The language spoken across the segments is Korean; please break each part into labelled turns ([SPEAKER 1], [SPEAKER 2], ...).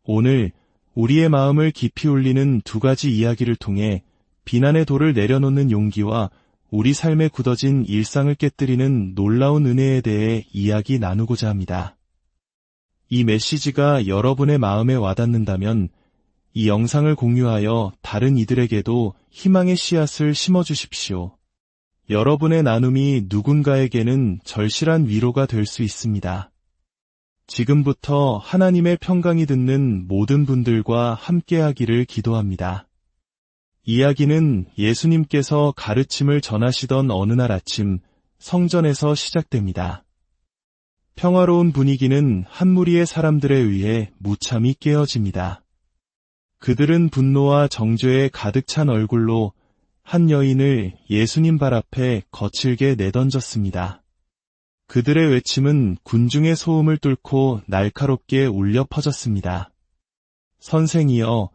[SPEAKER 1] 오늘 우리의 마음을 깊이 울리는 두 가지 이야기를 통해 비난의 돌을 내려놓는 용기와 우리 삶에 굳어진 일상을 깨뜨리는 놀라운 은혜에 대해 이야기 나누고자 합니다. 이 메시지가 여러분의 마음에 와닿는다면 이 영상을 공유하여 다른 이들에게도 희망의 씨앗을 심어주십시오. 여러분의 나눔이 누군가에게는 절실한 위로가 될 수 있습니다. 지금부터 하나님의 평강이 듣는 모든 분들과 함께하기를 기도합니다. 이야기는 예수님께서 가르침을 전하시던 어느 날 아침 성전에서 시작됩니다. 평화로운 분위기는 한 무리의 사람들에 의해 무참히 깨어집니다. 그들은 분노와 정죄에 가득 찬 얼굴로 한 여인을 예수님 발 앞에 거칠게 내던졌습니다. 그들의 외침은 군중의 소음을 뚫고 날카롭게 울려 퍼졌습니다. 선생이여,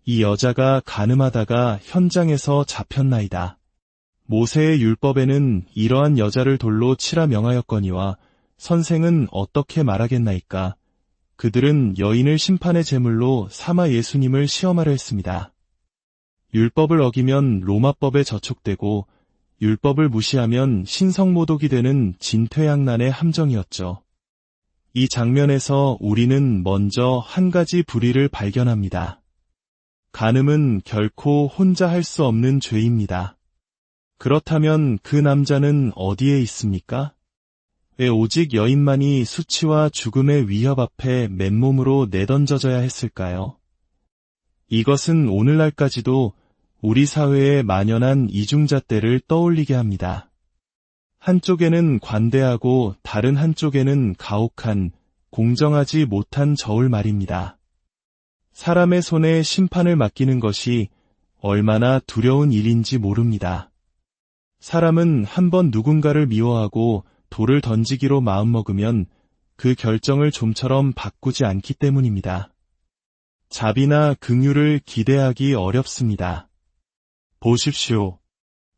[SPEAKER 1] 이 여자가 간음하다가 현장에서 잡혔나이다. 모세의 율법에는 이러한 여자를 돌로 치라 명하였거니와 선생은 어떻게 말하겠나이까? 그들은 여인을 심판의 제물로 삼아 예수님을 시험하려 했습니다. 율법을 어기면 로마법에 저촉되고 율법을 무시하면 신성모독이 되는 진퇴양난의 함정이었죠. 이 장면에서 우리는 먼저 한 가지 불의를 발견합니다. 간음은 결코 혼자 할 수 없는 죄입니다. 그렇다면 그 남자는 어디에 있습니까? 왜 오직 여인만이 수치와 죽음의 위협 앞에 맨몸으로 내던져져야 했을까요? 이것은 오늘날까지도 우리 사회에 만연한 이중잣대를 떠올리게 합니다. 한쪽에는 관대하고 다른 한쪽에는 가혹한, 공정하지 못한 저울 말입니다. 사람의 손에 심판을 맡기는 것이 얼마나 두려운 일인지 모릅니다. 사람은 한번 누군가를 미워하고 돌을 던지기로 마음먹으면 그 결정을 좀처럼 바꾸지 않기 때문입니다. 자비나 긍휼을 기대하기 어렵습니다. 보십시오.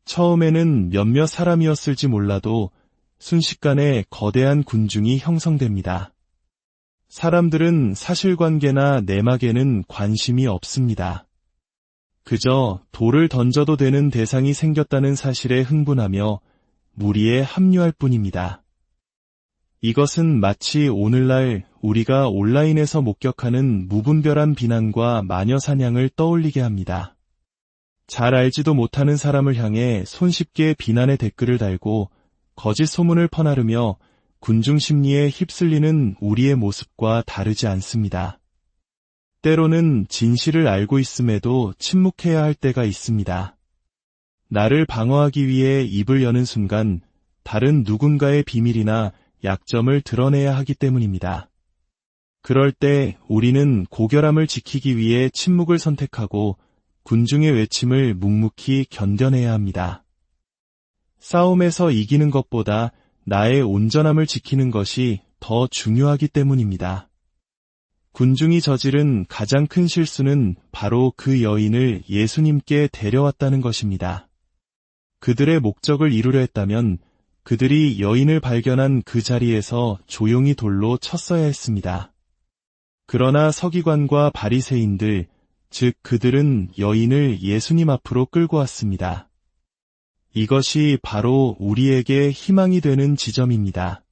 [SPEAKER 1] 처음에는 몇몇 사람이었을지 몰라도 순식간에 거대한 군중이 형성됩니다. 사람들은 사실관계나 내막에는 관심이 없습니다. 그저 돌을 던져도 되는 대상이 생겼다는 사실에 흥분하며 무리에 합류할 뿐입니다. 이것은 마치 오늘날 우리가 온라인에서 목격하는 무분별한 비난과 마녀사냥을 떠올리게 합니다. 잘 알지도 못하는 사람을 향해 손쉽게 비난의 댓글을 달고 거짓 소문을 퍼나르며 군중 심리에 휩쓸리는 우리의 모습과 다르지 않습니다. 때로는 진실을 알고 있음에도 침묵해야 할 때가 있습니다. 나를 방어하기 위해 입을 여는 순간 다른 누군가의 비밀이나 약점을 드러내야 하기 때문입니다. 그럴 때 우리는 고결함을 지키기 위해 침묵을 선택하고 군중의 외침을 묵묵히 견뎌내야 합니다. 싸움에서 이기는 것보다 나의 온전함을 지키는 것이 더 중요하기 때문입니다. 군중이 저지른 가장 큰 실수는 바로 그 여인을 예수님께 데려왔다는 것입니다. 그들의 목적을 이루려 했다면 그들이 여인을 발견한 그 자리에서 조용히 돌로 쳤어야 했습니다. 그러나 서기관과 바리새인들, 즉 그들은 여인을 예수님 앞으로 끌고 왔습니다. 이것이 바로 우리에게 희망이 되는 지점입니다.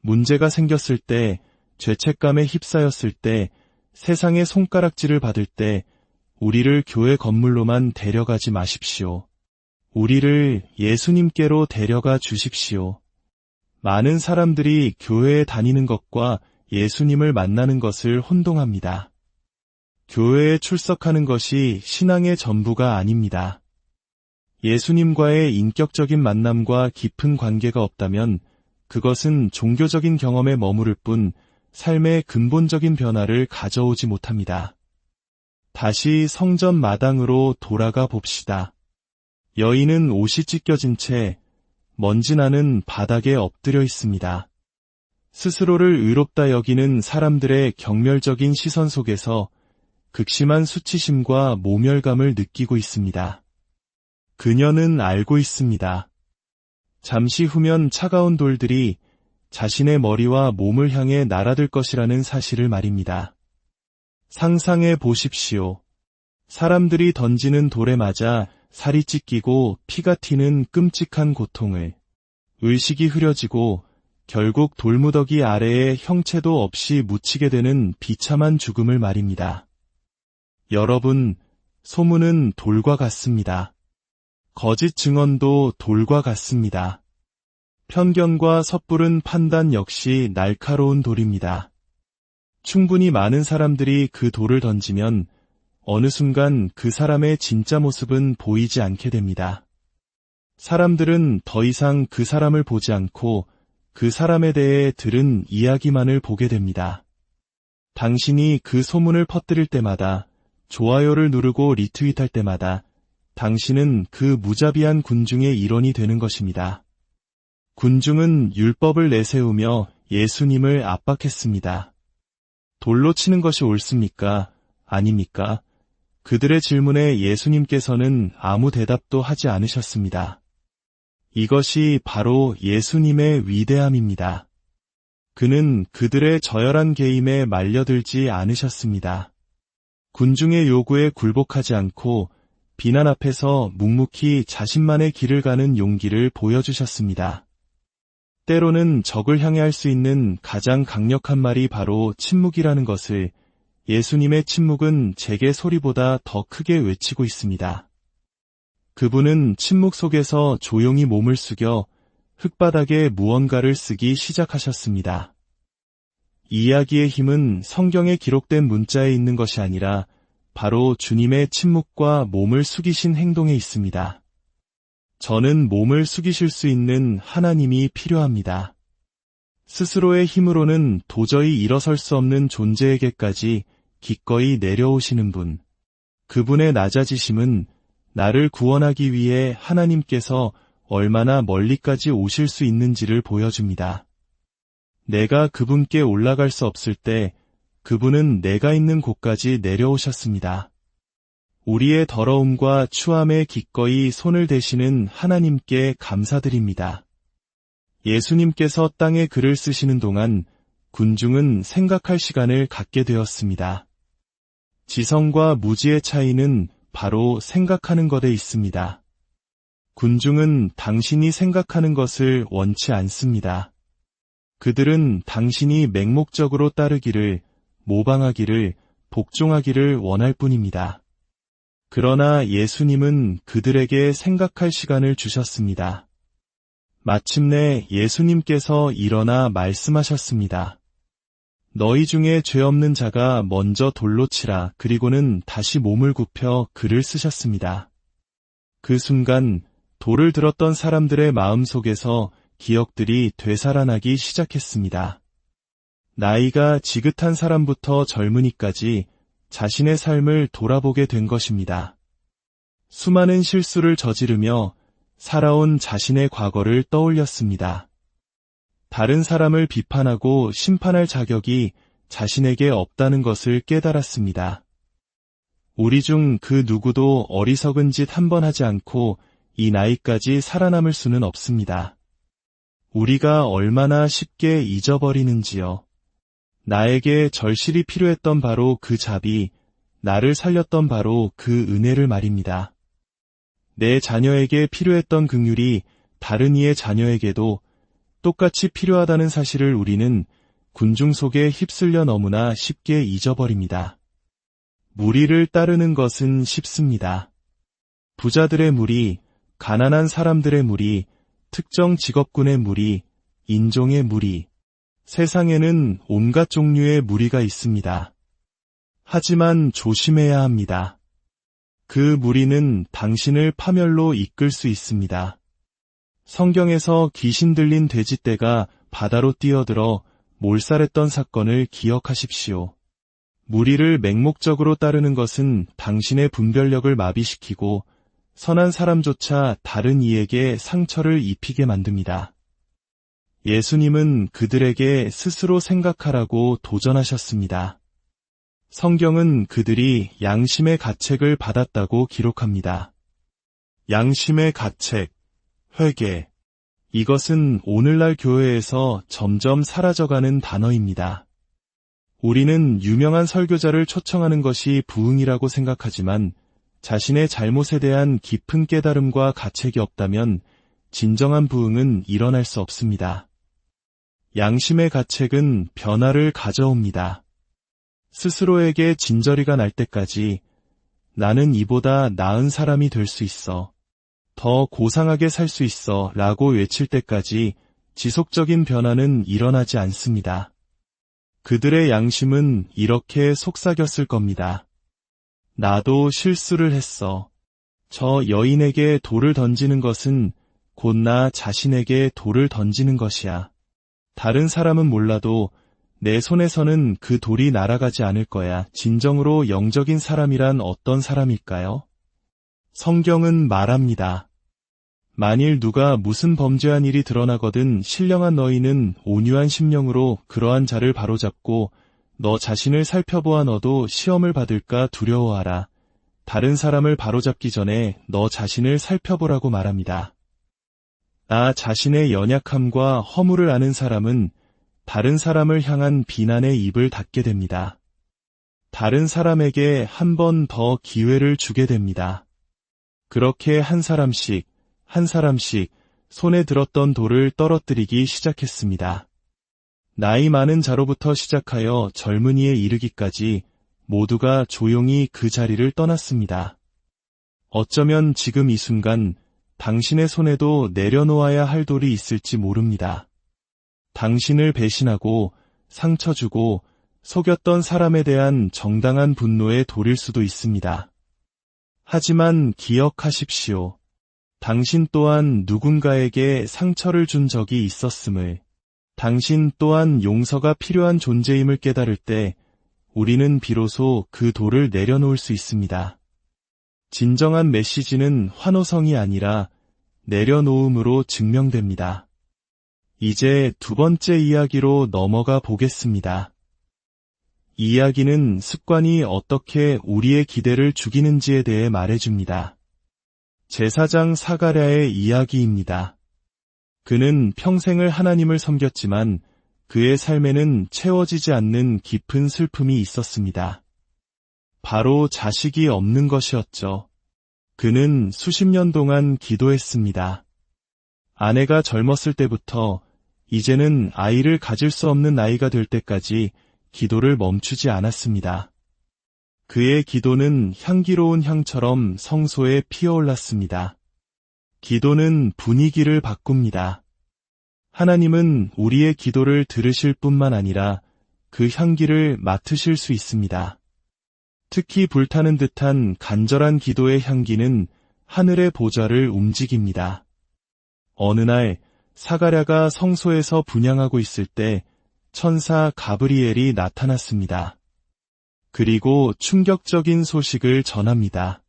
[SPEAKER 1] 문제가 생겼을 때, 죄책감에 휩싸였을 때, 세상의 손가락질을 받을 때 우리를 교회 건물로만 데려가지 마십시오. 우리를 예수님께로 데려가 주십시오. 많은 사람들이 교회에 다니는 것과 예수님을 만나는 것을 혼동합니다. 교회에 출석하는 것이 신앙의 전부가 아닙니다. 예수님과의 인격적인 만남과 깊은 관계가 없다면 그것은 종교적인 경험에 머무를 뿐 삶의 근본적인 변화를 가져오지 못합니다. 다시 성전 마당으로 돌아가 봅시다. 여인은 옷이 찢겨진 채 먼지 나는 바닥에 엎드려 있습니다. 스스로를 의롭다 여기는 사람들의 경멸적인 시선 속에서 극심한 수치심과 모멸감을 느끼고 있습니다. 그녀는 알고 있습니다. 잠시 후면 차가운 돌들이 자신의 머리와 몸을 향해 날아들 것이라는 사실을 말입니다. 상상해 보십시오. 사람들이 던지는 돌에 맞아 살이 찢기고 피가 튀는 끔찍한 고통을, 의식이 흐려지고 결국 돌무더기 아래에 형체도 없이 묻히게 되는 비참한 죽음을 말입니다. 여러분, 소문은 돌과 같습니다. 거짓 증언도 돌과 같습니다. 편견과 섣부른 판단 역시 날카로운 돌입니다. 충분히 많은 사람들이 그 돌을 던지면 어느 순간 그 사람의 진짜 모습은 보이지 않게 됩니다. 사람들은 더 이상 그 사람을 보지 않고 그 사람에 대해 들은 이야기만을 보게 됩니다. 당신이 그 소문을 퍼뜨릴 때마다, 좋아요를 누르고 리트윗할 때마다 당신은 그 무자비한 군중의 일원이 되는 것입니다. 군중은 율법을 내세우며 예수님을 압박했습니다. 돌로 치는 것이 옳습니까? 아닙니까? 그들의 질문에 예수님께서는 아무 대답도 하지 않으셨습니다. 이것이 바로 예수님의 위대함입니다. 그는 그들의 저열한 개임에 말려들지 않으셨습니다. 군중의 요구에 굴복하지 않고 비난 앞에서 묵묵히 자신만의 길을 가는 용기를 보여주셨습니다. 때로는 적을 향해 할 수 있는 가장 강력한 말이 바로 침묵이라는 것을 예수님의 침묵은 제게 소리보다 더 크게 외치고 있습니다. 그분은 침묵 속에서 조용히 몸을 숙여 흙바닥에 무언가를 쓰기 시작하셨습니다. 이 이야기의 힘은 성경에 기록된 문자에 있는 것이 아니라 바로 주님의 침묵과 몸을 숙이신 행동에 있습니다. 저는 몸을 숙이실 수 있는 하나님이 필요합니다. 스스로의 힘으로는 도저히 일어설 수 없는 존재에게까지 기꺼이 내려오시는 분. 그분의 낮아지심은 나를 구원하기 위해 하나님께서 얼마나 멀리까지 오실 수 있는지를 보여줍니다. 내가 그분께 올라갈 수 없을 때 그분은 내가 있는 곳까지 내려오셨습니다. 우리의 더러움과 추함에 기꺼이 손을 대시는 하나님께 감사드립니다. 예수님께서 땅에 글을 쓰시는 동안 군중은 생각할 시간을 갖게 되었습니다. 지성과 무지의 차이는 바로 생각하는 것에 있습니다. 군중은 당신이 생각하는 것을 원치 않습니다. 그들은 당신이 맹목적으로 따르기를, 모방하기를, 복종하기를 원할 뿐입니다. 그러나 예수님은 그들에게 생각할 시간을 주셨습니다. 마침내 예수님께서 일어나 말씀하셨습니다. 너희 중에 죄 없는 자가 먼저 돌로 치라. 그리고는 다시 몸을 굽혀 글을 쓰셨습니다. 그 순간 돌을 들었던 사람들의 마음 속에서 기억들이 되살아나기 시작했습니다. 나이가 지긋한 사람부터 젊은이까지 자신의 삶을 돌아보게 된 것입니다. 수많은 실수를 저지르며 살아온 자신의 과거를 떠올렸습니다. 다른 사람을 비판하고 심판할 자격이 자신에게 없다는 것을 깨달았습니다. 우리 중 그 누구도 어리석은 짓 한 번 하지 않고 이 나이까지 살아남을 수는 없습니다. 우리가 얼마나 쉽게 잊어버리는지요. 나에게 절실히 필요했던 바로 그 자비, 나를 살렸던 바로 그 은혜를 말입니다. 내 자녀에게 필요했던 긍휼이 다른 이의 자녀에게도 똑같이 필요하다는 사실을 우리는 군중 속에 휩쓸려 너무나 쉽게 잊어버립니다. 무리를 따르는 것은 쉽습니다. 부자들의 무리, 가난한 사람들의 무리, 특정 직업군의 무리, 인종의 무리, 세상에는 온갖 종류의 무리가 있습니다. 하지만 조심해야 합니다. 그 무리는 당신을 파멸로 이끌 수 있습니다. 성경에서 귀신 들린 돼지떼가 바다로 뛰어들어 몰살했던 사건을 기억하십시오. 무리를 맹목적으로 따르는 것은 당신의 분별력을 마비시키고 선한 사람조차 다른 이에게 상처를 입히게 만듭니다. 예수님은 그들에게 스스로 생각하라고 도전하셨습니다. 성경은 그들이 양심의 가책을 받았다고 기록합니다. 양심의 가책, 회개. 이것은 오늘날 교회에서 점점 사라져가는 단어입니다. 우리는 유명한 설교자를 초청하는 것이 부흥이라고 생각하지만 자신의 잘못에 대한 깊은 깨달음과 가책이 없다면 진정한 부흥은 일어날 수 없습니다. 양심의 가책은 변화를 가져옵니다. 스스로에게 진저리가 날 때까지 나는 이보다 나은 사람이 될 수 있어, 더 고상하게 살 수 있어 라고 외칠 때까지 지속적인 변화는 일어나지 않습니다. 그들의 양심은 이렇게 속삭였을 겁니다. 나도 실수를 했어. 저 여인에게 돌을 던지는 것은 곧 나 자신에게 돌을 던지는 것이야. 다른 사람은 몰라도 내 손에서는 그 돌이 날아가지 않을 거야. 진정으로 영적인 사람이란 어떤 사람일까요? 성경은 말합니다. 만일 누가 무슨 범죄한 일이 드러나거든 신령한 너희는 온유한 심령으로 그러한 자를 바로잡고 너 자신을 살펴보아 너도 시험을 받을까 두려워하라. 다른 사람을 바로잡기 전에 너 자신을 살펴보라고 말합니다. 나 자신의 연약함과 허물을 아는 사람은 다른 사람을 향한 비난의 입을 닫게 됩니다. 다른 사람에게 한 번 더 기회를 주게 됩니다. 그렇게 한 사람씩 손에 들었던 돌을 떨어뜨리기 시작했습니다. 나이 많은 자로부터 시작하여 젊은이에 이르기까지 모두가 조용히 그 자리를 떠났습니다. 어쩌면 지금 이 순간 당신의 손에도 내려놓아야 할 돌이 있을지 모릅니다. 당신을 배신하고 상처 주고 속였던 사람에 대한 정당한 분노의 돌일 수도 있습니다. 하지만 기억하십시오. 당신 또한 누군가에게 상처를 준 적이 있었음을, 당신 또한 용서가 필요한 존재임을 깨달을 때 우리는 비로소 그 돌을 내려놓을 수 있습니다. 진정한 메시지는 환호성이 아니라 내려놓음으로 증명됩니다. 이제 두 번째 이야기로 넘어가 보겠습니다. 이 이야기는 습관이 어떻게 우리의 기대를 죽이는지에 대해 말해줍니다. 제사장 사가랴의 이야기입니다. 그는 평생을 하나님을 섬겼지만 그의 삶에는 채워지지 않는 깊은 슬픔이 있었습니다. 바로 자식이 없는 것이었죠. 그는 수십 년 동안 기도했습니다. 아내가 젊었을 때부터 이제는 아이를 가질 수 없는 나이가 될 때까지 기도를 멈추지 않았습니다. 그의 기도는 향기로운 향처럼 성소에 피어올랐습니다. 기도는 분위기를 바꿉니다. 하나님은 우리의 기도를 들으실 뿐만 아니라 그 향기를 맡으실 수 있습니다. 특히 불타는 듯한 간절한 기도의 향기는 하늘의 보좌를 움직입니다. 어느 날 사가랴가 성소에서 분향하고 있을 때 천사 가브리엘이 나타났습니다. 그리고 충격적인 소식을 전합니다.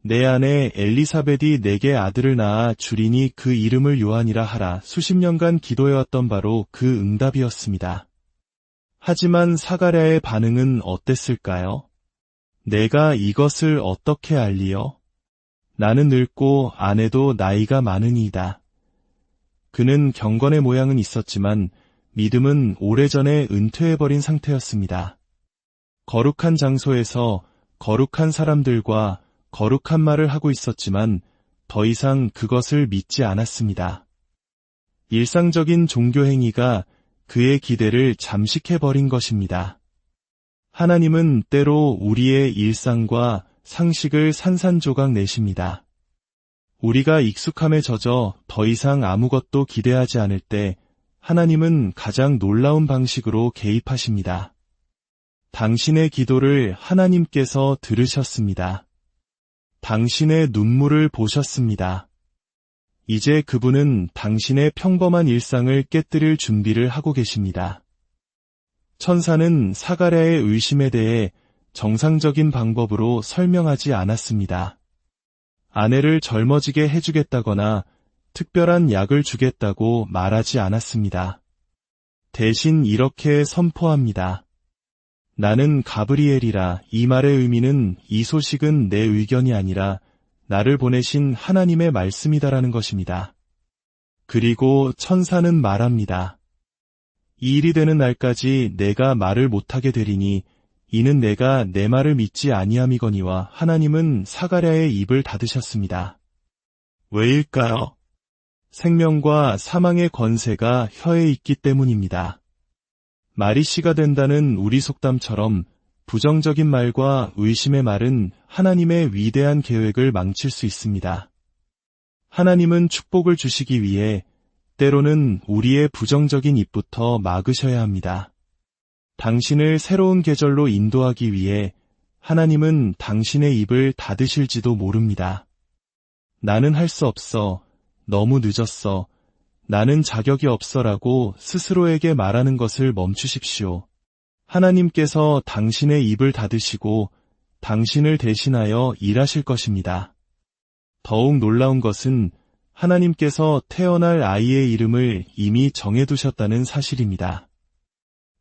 [SPEAKER 1] 내 아내 엘리사벳이 내게 아들을 낳아 주리니 그 이름을 요한이라 하라. 수십 년간 기도해왔던 바로 그 응답이었습니다. 하지만 사가랴의 반응은 어땠을까요? 내가 이것을 어떻게 알리요? 나는 늙고 아내도 나이가 많으니이다. 그는 경건의 모양은 있었지만 믿음은 오래전에 은퇴해버린 상태였습니다. 거룩한 장소에서 거룩한 사람들과 거룩한 말을 하고 있었지만 더 이상 그것을 믿지 않았습니다. 일상적인 종교 행위가 그의 기대를 잠식해버린 것입니다. 하나님은 때로 우리의 일상과 상식을 산산조각 내십니다. 우리가 익숙함에 젖어 더 이상 아무것도 기대하지 않을 때 하나님은 가장 놀라운 방식으로 개입하십니다. 당신의 기도를 하나님께서 들으셨습니다. 당신의 눈물을 보셨습니다. 이제 그분은 당신의 평범한 일상을 깨뜨릴 준비를 하고 계십니다. 천사는 사가랴의 의심에 대해 정상적인 방법으로 설명하지 않았습니다. 아내를 젊어지게 해주겠다거나 특별한 약을 주겠다고 말하지 않았습니다. 대신 이렇게 선포합니다. 나는 가브리엘이라. 이 말의 의미는 이 소식은 내 의견이 아니라 나를 보내신 하나님의 말씀이다라는 것입니다. 그리고 천사는 말합니다. 이 일이 되는 날까지 내가 말을 못하게 되리니 이는 내가 내 말을 믿지 아니함이거니와 하나님은 사가랴의 입을 닫으셨습니다. 왜일까요? 생명과 사망의 권세가 혀에 있기 때문입니다. 말이 씨가 된다는 우리 속담처럼 부정적인 말과 의심의 말은 하나님의 위대한 계획을 망칠 수 있습니다. 하나님은 축복을 주시기 위해 때로는 우리의 부정적인 입부터 막으셔야 합니다. 당신을 새로운 계절로 인도하기 위해 하나님은 당신의 입을 닫으실지도 모릅니다. 나는 할 수 없어. 너무 늦었어. 나는 자격이 없어라고 스스로에게 말하는 것을 멈추십시오. 하나님께서 당신의 입을 닫으시고 당신을 대신하여 일하실 것입니다. 더욱 놀라운 것은 하나님께서 태어날 아이의 이름을 이미 정해두셨다는 사실입니다.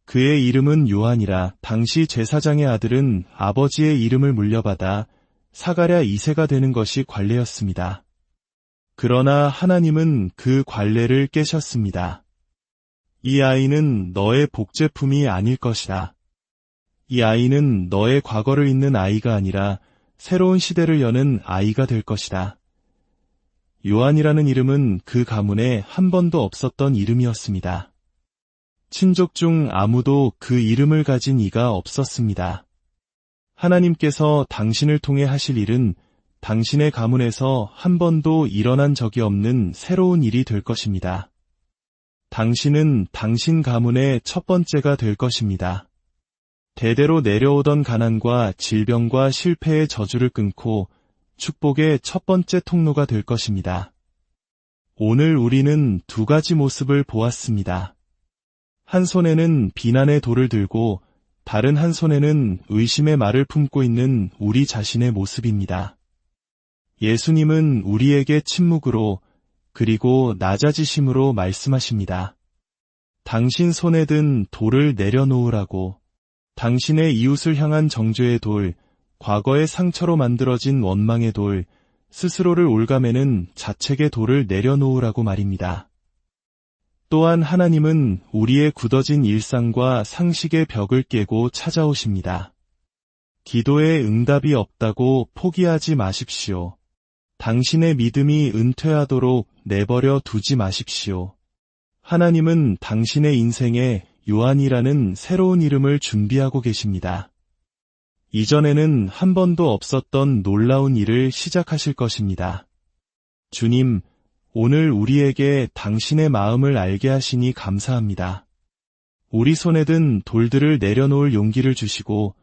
[SPEAKER 1] 그의 이름은 요한이라. 당시 제사장의 아들은 아버지의 이름을 물려받아 사가랴 2세가 되는 것이 관례였습니다. 그러나 하나님은 그 관례를 깨셨습니다. 이 아이는 너의 복제품이 아닐 것이다. 이 아이는 너의 과거를 잇는 아이가 아니라 새로운 시대를 여는 아이가 될 것이다. 요한이라는 이름은 그 가문에 한 번도 없었던 이름이었습니다. 친족 중 아무도 그 이름을 가진 이가 없었습니다. 하나님께서 당신을 통해 하실 일은 당신의 가문에서 한 번도 일어난 적이 없는 새로운 일이 될 것입니다. 당신은 당신 가문의 첫 번째가 될 것입니다. 대대로 내려오던 가난과 질병과 실패의 저주를 끊고 축복의 첫 번째 통로가 될 것입니다. 오늘 우리는 두 가지 모습을 보았습니다. 한 손에는 비난의 돌을 들고 다른 한 손에는 의심의 말을 품고 있는 우리 자신의 모습입니다. 예수님은 우리에게 침묵으로 그리고 낮아지심으로 말씀하십니다. 당신 손에 든 돌을 내려놓으라고. 당신의 이웃을 향한 정죄의 돌, 과거의 상처로 만들어진 원망의 돌, 스스로를 올가매는 자책의 돌을 내려놓으라고 말입니다. 또한 하나님은 우리의 굳어진 일상과 상식의 벽을 깨고 찾아오십니다. 기도에 응답이 없다고 포기하지 마십시오. 당신의 믿음이 은퇴하도록 내버려 두지 마십시오. 하나님은 당신의 인생에 요한이라는 새로운 이름을 준비하고 계십니다. 이전에는 한 번도 없었던 놀라운 일을 시작하실 것입니다. 주님, 오늘 우리에게 당신의 마음을 알게 하시니 감사합니다. 우리 손에 든 돌들을 내려놓을 용기를 주시고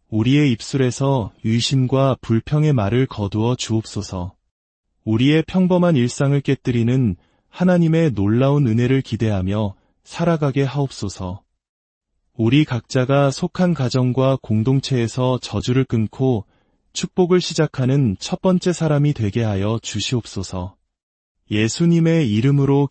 [SPEAKER 1] 우리의 입술에서 의심과 불평의 말을 거두어 주옵소서. 우리의 평범한 일상을 깨뜨리는 하나님의 놀라운 은혜를 기대하며 살아가게 하옵소서. 우리 각자가 속한 가정과 공동체에서 저주를 끊고 축복을 시작하는 첫 번째 사람이 되게 하여 주시옵소서. 예수님의 이름으로